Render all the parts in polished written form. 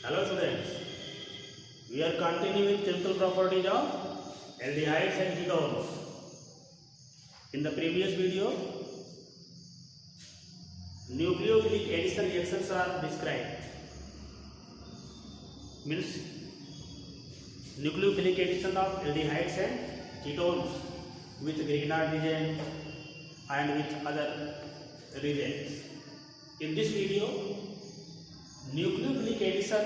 Hello students, we are continuing with chemical properties of aldehydes and ketones. In the previous video, nucleophilic addition reactions are described. Means nucleophilic addition of aldehydes and ketones with Grignard reagent and with other reagents. In this video, nucleophilic addition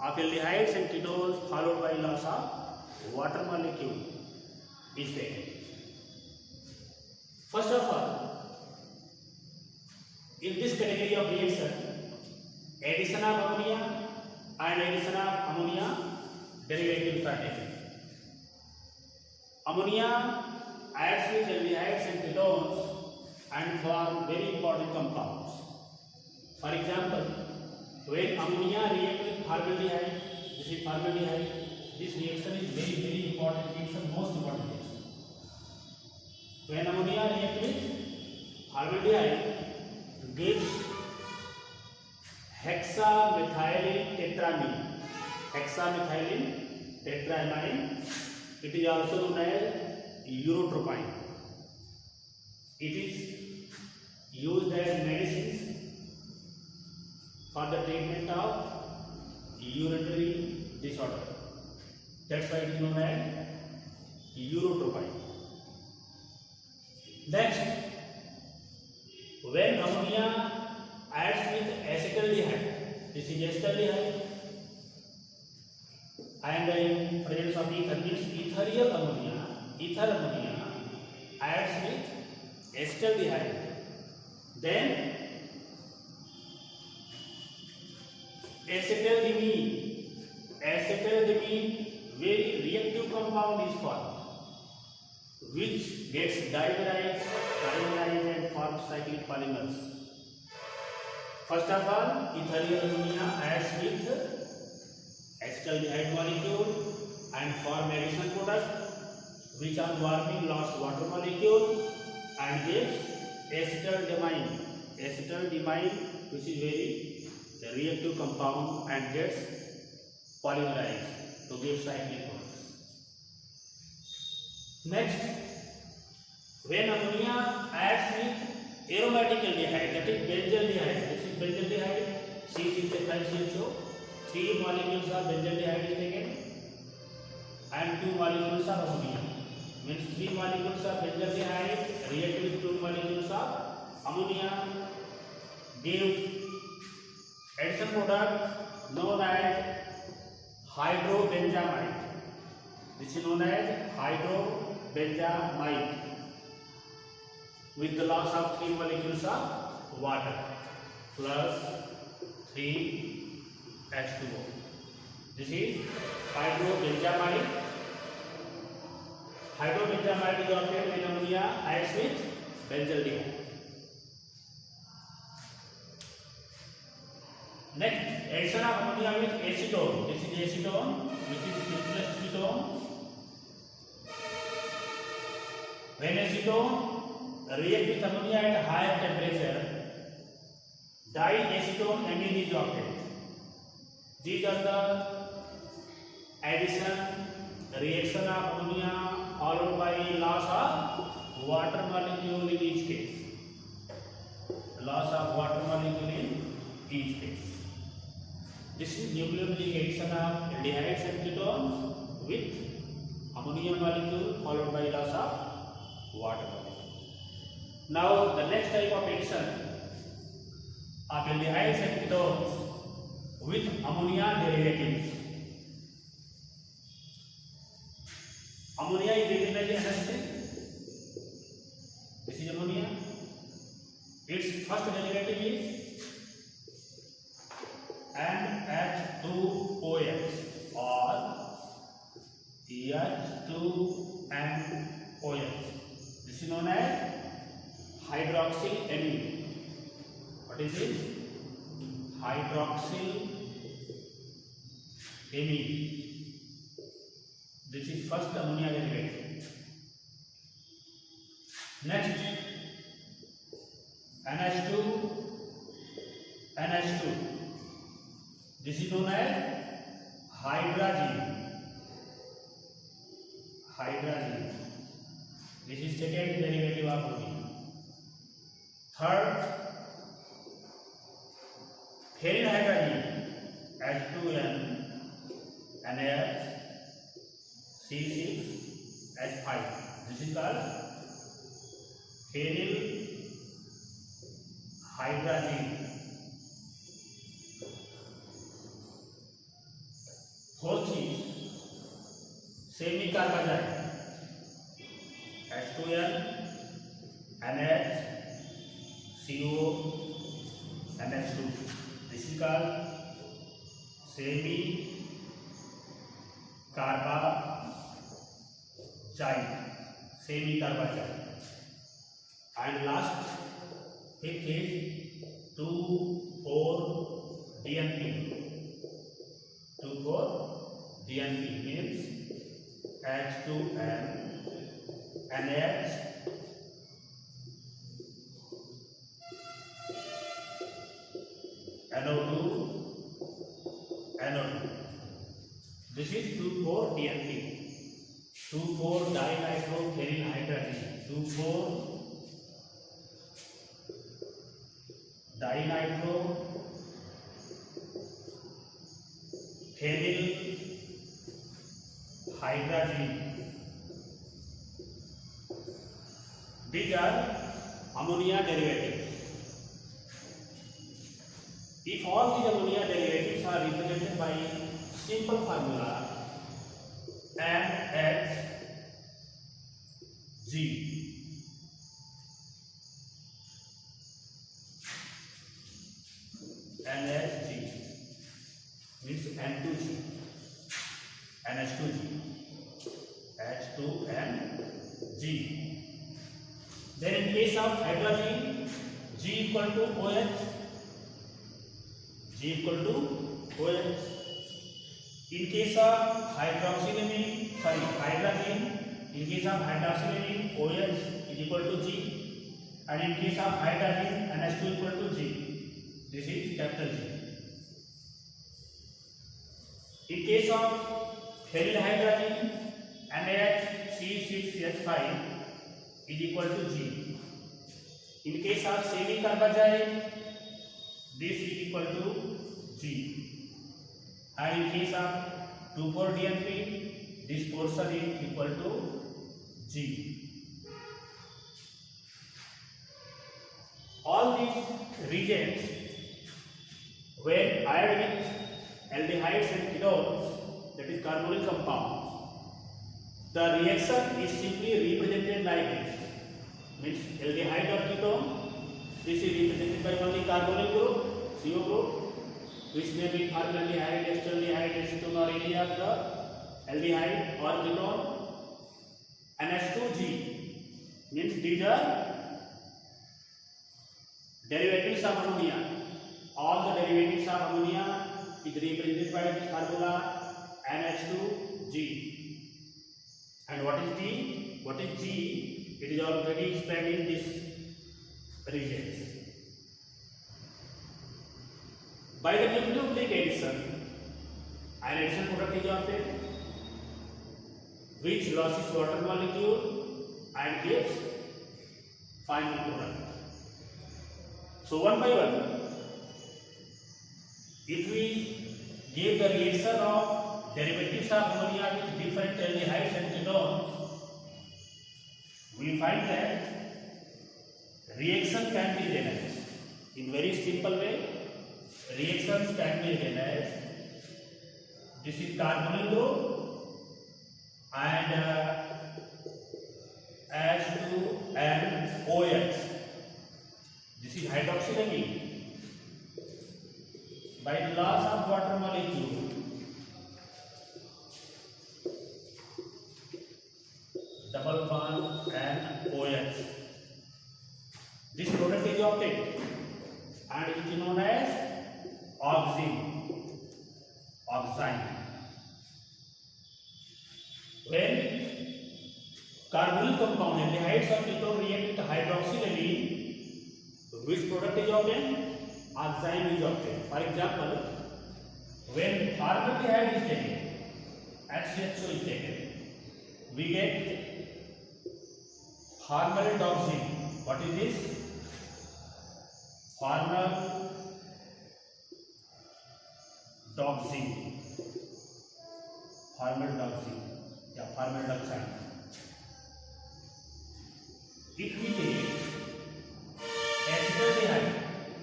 of aldehydes and ketones followed by loss of water molecule is taken. First of all, in this category of reaction, addition of ammonia and addition of ammonia derivatives are taken. Ammonia adds with aldehydes and ketones and form very important compounds. For example, when ammonia reacts with formaldehyde, this is formaldehyde, this reaction is very important reaction, most important reaction. When ammonia reacts with formaldehyde, gives hexamethylene tetramine. Hexamethylene tetramine. It is also known as urotropine. It is used as medicines for the treatment of urinary disorder. That's why it is known as urotropine. Next, when ammonia adds with acetaldehyde, this is acetaldehyde, and in presence of ether means ethereal ammonia, ether ammonia adds with acetaldehyde, then acetaldimine very reactive compound is formed, which gets dimerized and forms cyclic polymers. First of all, ethereal ammonia adds with acetaldehyde molecule and form additional product, which on warming lost water molecule and gives acetaldimine, which is very reactive compound and gets polymerized to give cyclic bonds. Next, when ammonia adds with aromatic aldehyde, that is benzaldehyde, this is benzaldehyde, C6H5CHO, 3 molecules of benzaldehyde is taken and 2 molecules of ammonia. Means 3 molecules of benzaldehyde react with 2 molecules of ammonia, give addition product known as hydrobenzamide. This is known as hydrobenzamide with the loss of 3 molecules of water plus 3 H2O. This is hydrobenzamide. Hydrobenzamide is obtained when ammonia adds with benzaldehyde. Next, addition of ammonia with acetone. This is acetone, which is simplest ketone. When acetone reacts with ammonia at higher temperature, diacetone amine is obtained. These are the addition, reaction of ammonia followed by loss of water molecule in each case. Loss of water molecule in each case. This is nucleophilic addition of aldehydes and ketones with ammonia molecule followed by loss of water molecule. Now the next type of addition of aldehydes and ketones with ammonia derivatives. Ammonia is written as NH3. This is ammonia. Its first derivative is NH2OH or H2NOH. This is known as hydroxylamine. What is it? Hydroxylamine. This is first ammonia derivative. Next, NH2 This is known as hydrazine. Hydrazine. This is second derivative of ammonia. Third, phenylhydrazine, H2N, NaC6H5. This is called phenylhydrazine. Fourth is semi-carbazide, H2N, NaCO, NH2. This is called semi-carbazide. And last, fifth is 2,4-DNP. 2,4-DNP means H2N, NH, NO2, NO2. This is 2,4-DNP. 2,4-dinitrophenylhydrazine. 2,4-dinitrophenylhydrazine. These are ammonia derivatives. If all these ammonia derivatives are represented by simple formula NHG, NHG means N2G, NH2G, H2NG. Then in case of hydrazine, G equal to OH, G equal to OH. In case of hydrazine, in case of hydroxylamine, OH is equal to G, and in case of hydrazine, NH2 equal to G. This is capital G. In case of phenylhydrazine, NaC6H5 is equal to G. In case of semi-carbazide, this is equal to G. And in case of 2,4-DNP, this portion is equal to G. All these reagents, when added with aldehydes and ketones, that is carbonyl compounds, the reaction is simply represented like this. Means aldehyde or ketone, this is represented by only carbonyl group, CO group, which may be formaldehyde, acetaldehyde, acetone, or any of the aldehyde or ketone. NH2G means these are derivatives of ammonia. All the derivatives of ammonia is represented by this formula NH2G. And what is G? What is G? It is already explained in this region. By the nucleophilic addition, an addition product is obtained which loses water molecule and gives final product. So one by one, if we give the reaction of derivatives of ammonia with different aldehydes and ketones, we find that reaction can be realized in very simple way. Reactions can be written as this is carbonyl group and H2NOH. This is hydroxylamine. By the loss of water molecule, double bond and OH. This product is obtained and it is known as oxime. When carbonyl compound aldehydes or ketone react with hydroxylamine, which product is obtained? Oxime is obtained. For example, When formaldehyde is taken, HCHO is taken, we get formaldoxin. What is this? Formaldoxin. Formaldoxine. If we take acetaldehyde,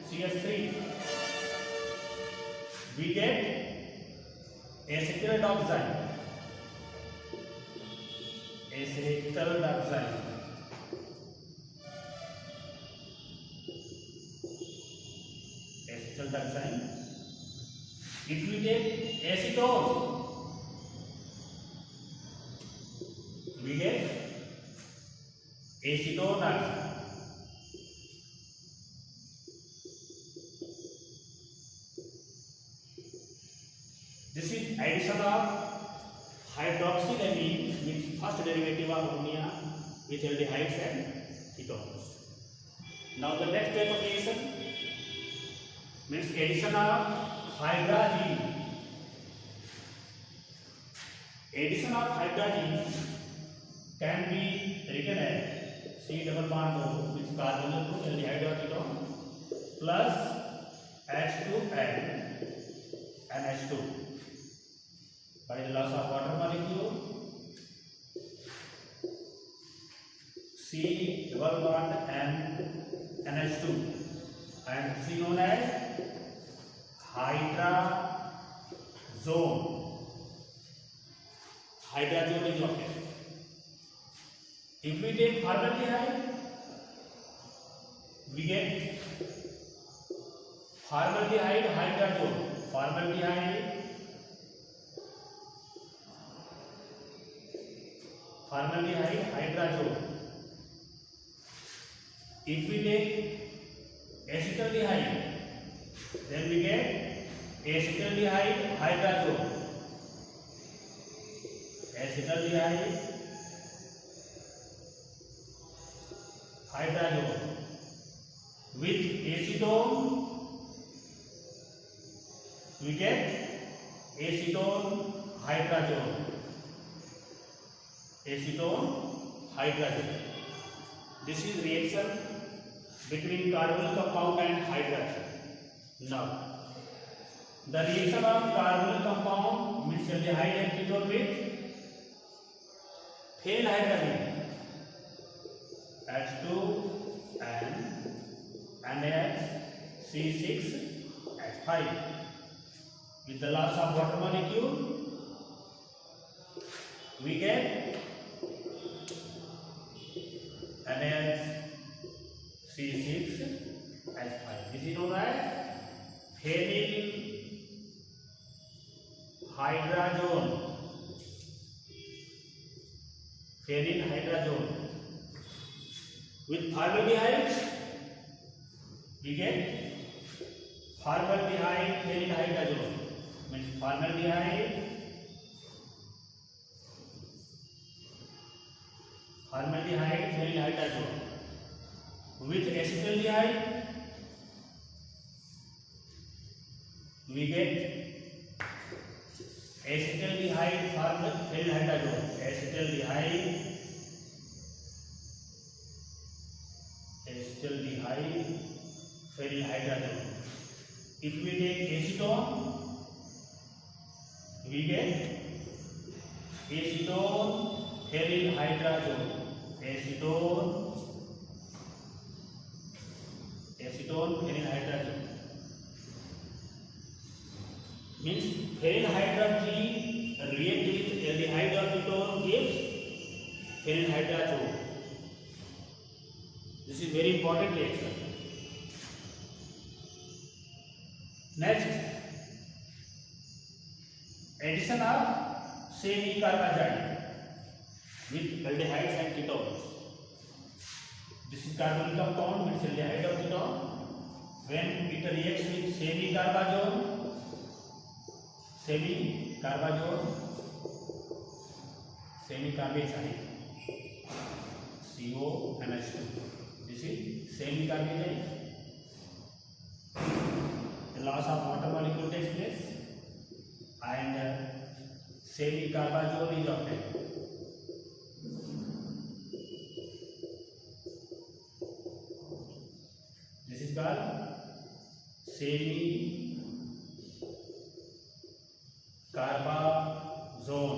CH3, we get acetaldoxine. Acetaldoxine. If we take acetone, we get acetodoxine. This is addition of hydroxylamine, which first derivative of ammonia with aldehydes and ketones. Now the next application means addition of hydrazine. Addition of hydrazine can be written as C double bond O, which is carbonyl group aldehyde or ketone, plus H2N NH2 by the loss of water molecule. C double bond N NH2 and C known as hydrazone. Hydrazone is okay. If we take formaldehyde, we get formaldehyde hydrazone. Formaldehyde hydrazone. If we take acetaldehyde, then we get acetaldehyde hydrazone. Acetaldehyde hydrazone. With acetone, we get acetone hydrazone. Acetone hydrazone. This is reaction between carbonyl compound and hydrazine. Now, the reaction of carbonyl compound means aldehyde and ketone with phenylhydrazine H2 and NaCH6H5. With the loss of water molecule, we get NaCH6H5. This is known as phenylhydrazone. With formaldehyde, we get formaldehyde phenylhydrazone. Means formaldehyde phenylhydrazone. With acetaldehyde, we get acetaldehyde phenylhydrazone. Acetaldehyde phenylhydrazone. If we take acetone, we get acetone phenylhydrazone. Acetone phenylhydrazone means phenylhydrazine react with aldehyde or ketone gives phenylhydrazone. This is very important reaction. Next, addition of semi-carbazide with aldehydes and ketones. This is carbonyl compound with aldehyde or ketone. When it reacts with semi-carbazole, semi-carbazide, CONH2. This is semi-carbazide. The loss of water molecule takes place. Semi-carbazole is obtained. This is called semi-carbazole.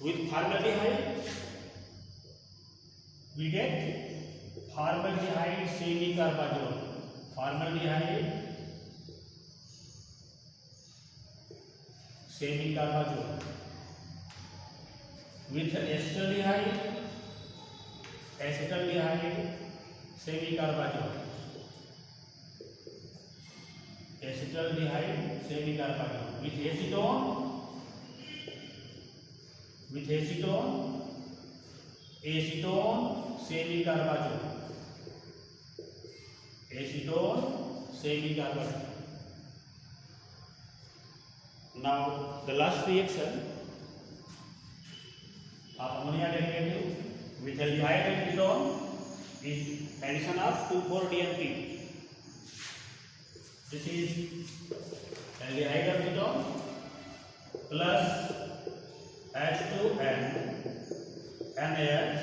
With formaldehyde, we get formaldehyde semi-carbazole. Formaldehyde semi-carbazole. With acetaldehyde semi-carbazole. Acetaldehyde semi-carbazole. With acetone semi-carbazole. Acetone semi-carbazole. Now the last reaction of ammonia derivative with aldehyde and ketone is addition of 2,4-DNP. This is aldehyde of ketone plus H2N NaH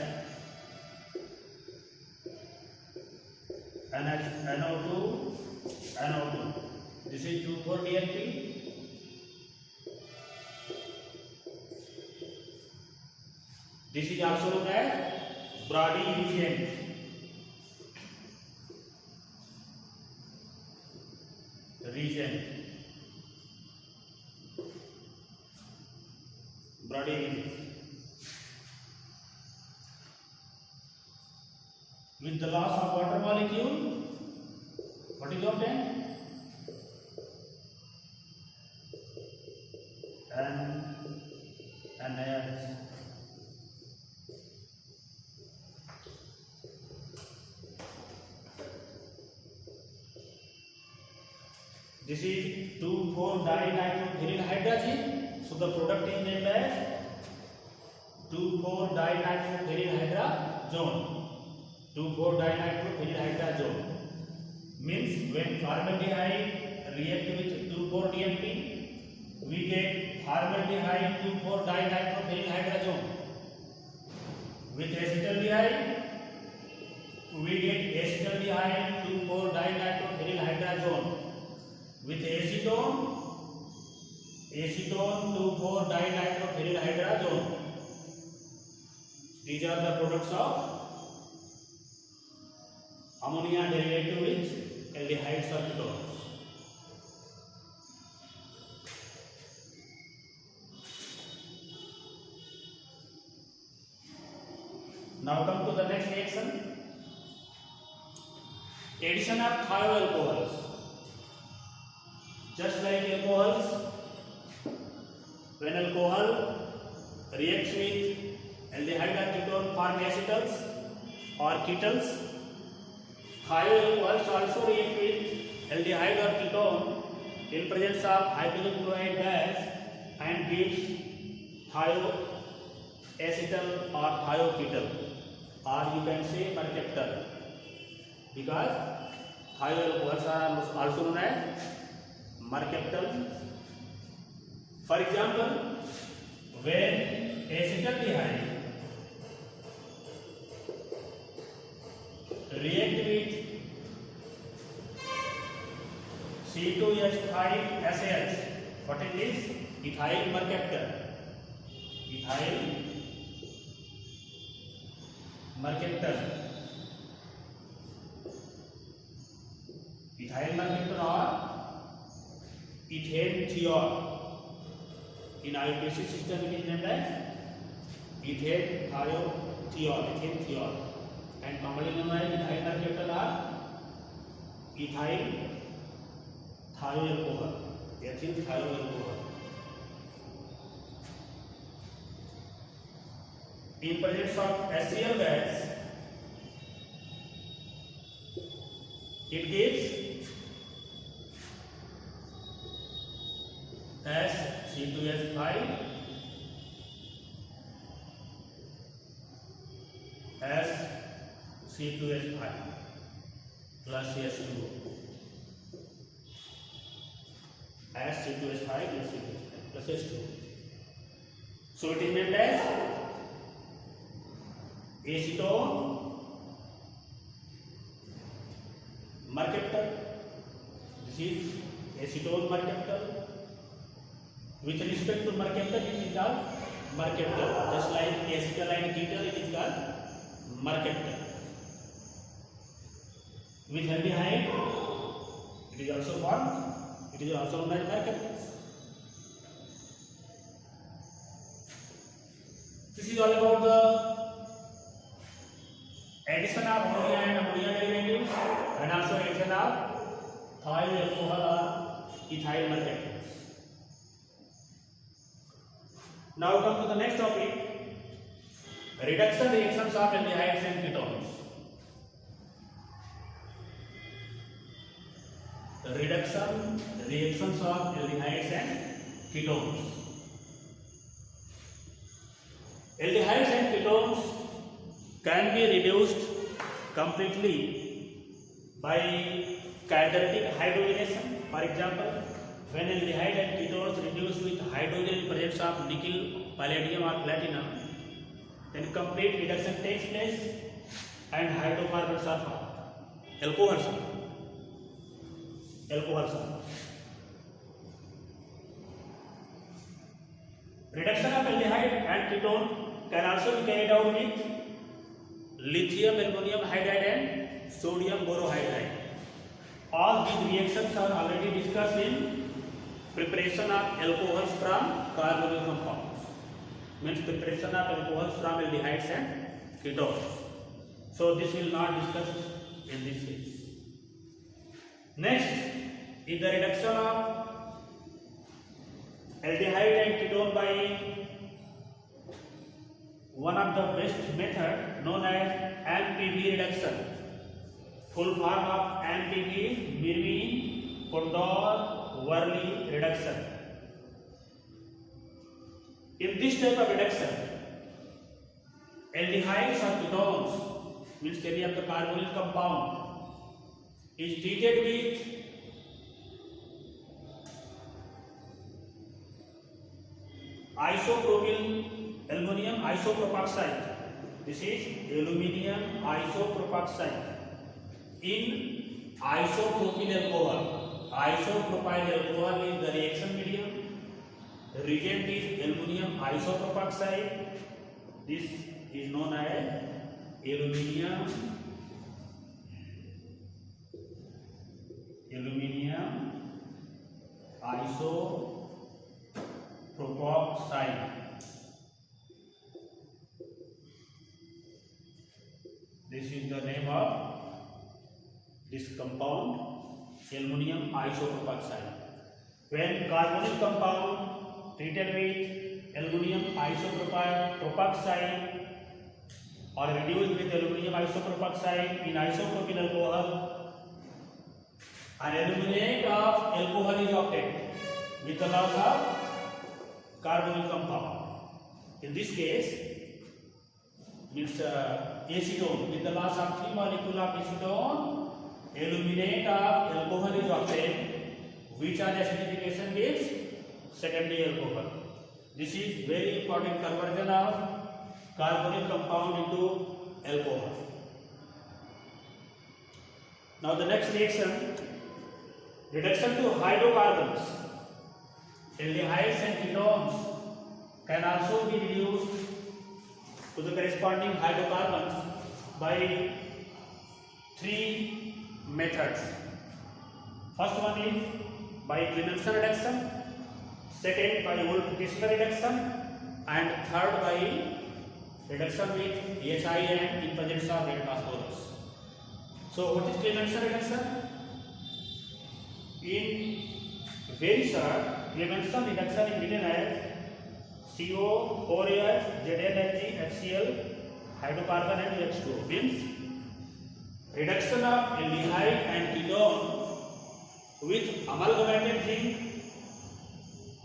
NO2. This is 2,4-DNP. This is also known as Brody reagent. Brody reagent. With the loss of water molecule, what is obtained? NaH. This is 2,4-dinitrophylline hydrazine. So the product is named as 2,4-dinitrophylline hydrazone. 2,4-dinitrophylline hydrazone means when formaldehyde react with 2,4-DNP, we get formaldehyde 2,4-dinitrophylline hydrazone. With acetaldehyde, we get acetaldehyde 2,4-dinitrophylline hydrazone. With acetone 2,4-dinitrophylline hydrazone. These are the products of ammonia derivative with aldehydes of ketones. Now come to the next reaction. Addition of thioalcohols. Just like alcohols, when alcohol reacts with aldehyde or ketone form acetals or ketones, thioalcohols also react with aldehyde or ketone in presence of hydrogen chloride gas and gives thioacetal or thioketal, or you can say mercaptan, because thioalcohols are also known as mercaptan. For example, when acetaldehyde react with C2H5SH, what is this? Ethyl mercaptan. Ethyl mercaptan or ethane thiol. In IUPAC system it is named as ethane thiol, and commonly known as ethyl mercaptan or ethyl thioalcohol, ethyl thioalcohol. In presence of HCl gas, it gives C2H5 C2H5 plus CH2O. C2H5 plus C2H5. plus H2. So it is named as acetone mercaptan. This is acetone mercaptan. With respect to mercaptan, it is called mercaptan. Just like acetylene ketone, it is called mercaptan. With aldehyde, it is also formed. It is also known as mercaptan. This is all about the addition of ammonia and ammonia derivatives, and also addition of thiol alcohol or ethyl mercaptan. Now come to the next topic, reduction reactions of aldehydes and ketones. Reduction reactions of aldehydes and ketones. Aldehydes and ketones can be reduced completely by catalytic hydrogenation. For example, when aldehyde and ketones reduced with hydrogen in presence of nickel, palladium or platinum, then complete reduction takes place and hydrocarbons are formed. Alcohols are. Reduction of aldehyde and ketone can also be carried out with lithium aluminum hydride and sodium borohydride. All these reactions are already discussed in preparation of alcohols from carbonyl compounds. Means preparation of alcohols from aldehydes and ketones. So this will not discuss in this case. Next is the reduction of aldehyde and ketone by one of the best method known as MPV reduction. Full form of MPV, Mirvi Kondor-Worley reduction. In this type of reduction, aldehydes or ketones, means any of the carbonyl compound, is treated with isopropyl aluminum isopropoxide. This is aluminum isopropoxide in isopropyl alcohol. Isopropyl alcohol is the reaction medium. The reagent is aluminum isopropoxide. This is known as aluminum isopropoxide. This is the name of this compound, aluminum isopropoxide. When carbonyl compound treated with aluminum isopropoxide or reduced with aluminum isopropoxide in isopropyl alcohol, an aluminate of alcohol is obtained with the loss of carbonyl compound. In this case, means acetone. With the loss of 3 molecules of acetone, aluminate of alcohol is obtained, which on acidification gives secondary alcohol. This is very important conversion of carbonyl compound into alcohol. Now the next reaction, reduction to hydrocarbons. Aldehydes and ketones can also be reduced to the corresponding hydrocarbons by 3 methods. First one is by Clemmensen reduction, second by Wolff-Kishner reduction, and third by reduction with HIN in presence of red phosphorus. So what is Clemmensen reduction? In very short, Clemmensen reduction is written as CO, 4H, ZnHg, HCl, hydrocarbon and H2O. Means reduction of aldehyde and ketone with amalgamated zinc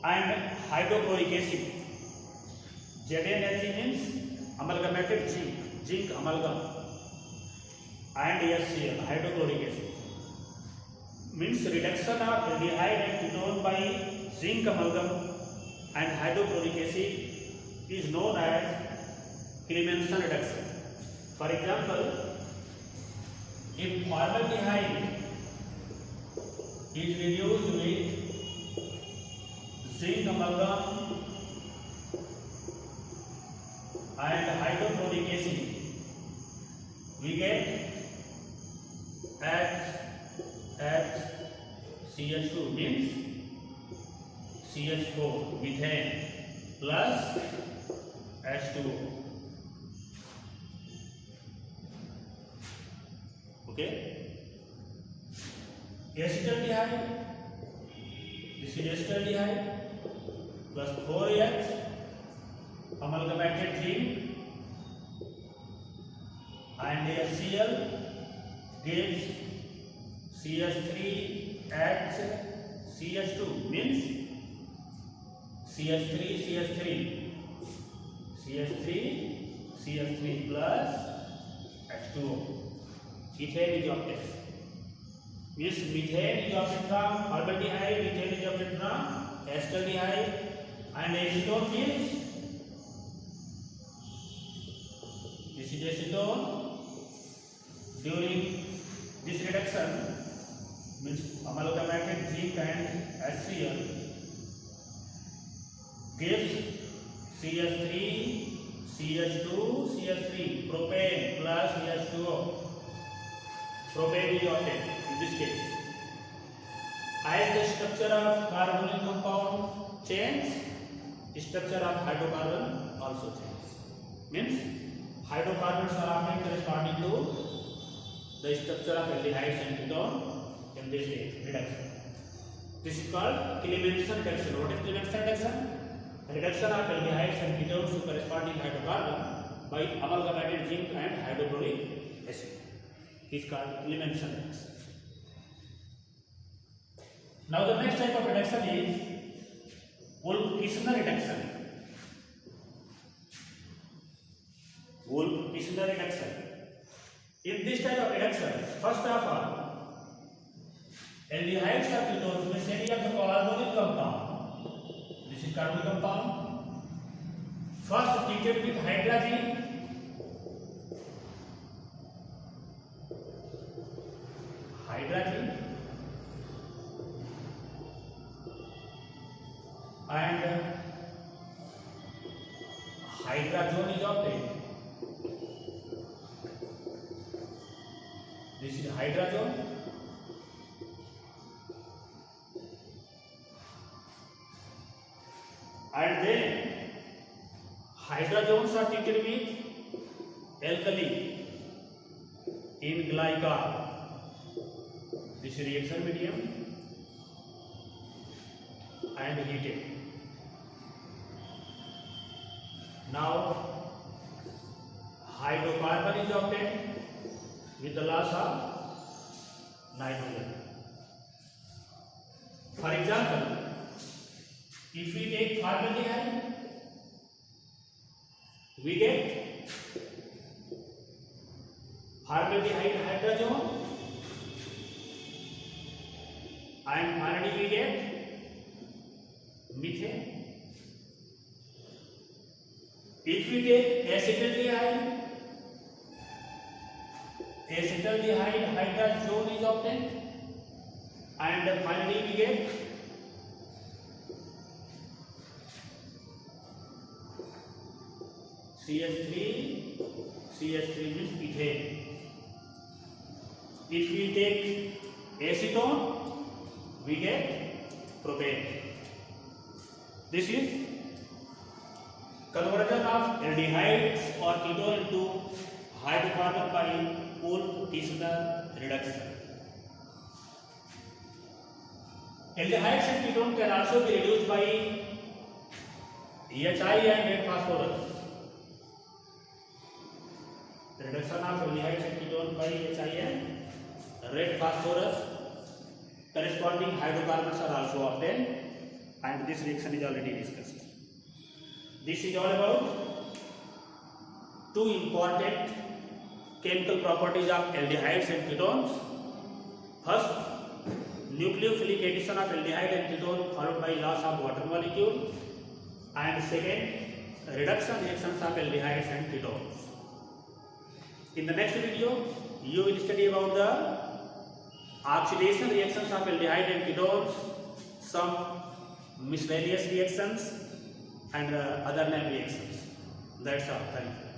and hydrochloric acid. ZnHg means amalgamated zinc amalgam, and HCl, hydrochloric acid. Means reduction of aldehyde and ketone by zinc amalgam and hydrochloric acid is known as Clemmensen reduction. For example, if formaldehyde is reduced with zinc amalgam and hydrochloric acid, we get HCH2 means CH4 methane plus H2O. Okay. Acetaldehyde, this is acetaldehyde plus 4H amalgamated zinc and HCl gives CH3H CH2 means CH3 plus H2O. Ethane is obtained. Means methane is obtained from formaldehyde, methane is obtained from acetaldehyde, and acetone means this is acetone. During this reduction means amalgamated zinc and HCl gives CH3 CH2 CH3 propane plus CH2O. Propane is obtained in this case. As the structure of carbonyl compound changes, structure of hydrocarbon also changes. Means hydrocarbons are often corresponding to the structure of aldehydes and ketone in this case reduction. This is called Clemmensen reduction. What is Clemmensen reduction? Reduction of aldehydes and ketones to corresponding hydrocarbon by amalgamated zinc and hydrochloric acid. Is called Clemmensen reduction. Now the next type of reduction is Wolff-Kishner reduction. Wolff-Kishner reduction. In this type of reduction, first of all, aldehydes or ketones means any of the carbonyl compound. This is carbonyl compound. First treated with hydrazine. And hydrazone is obtained. This is hydrazone. And then hydrazones are treated with alkali in glycol. This is reaction medium and heated. Now hydrocarbon is obtained with the loss of nitrogen. For example, if we take formaldehyde, we get formaldehyde hydrazone, and finally we get methane. If we take acetaldehyde hydrazone is obtained, and finally we get CH3 means ethane. If we take acetone, we get propane. This is conversion of aldehydes or ketone into hydrocarbon by Wolff-Kishner reduction. Aldehydes and ketone can also be reduced by EHI and red phosphorus. The reduction of aldehydes and ketone by EHI and red phosphorus, corresponding hydrocarbons are also obtained, and this reaction is already discussed. This is all about two important chemical properties of aldehydes and ketones. First, nucleophilic addition of aldehyde and ketone followed by loss of water molecule, and second reduction reactions of aldehydes and ketones. In the next video, you will study about the oxidation reactions of aldehyde and ketones, some miscellaneous reactions and other name reactions. That's all. Thank you.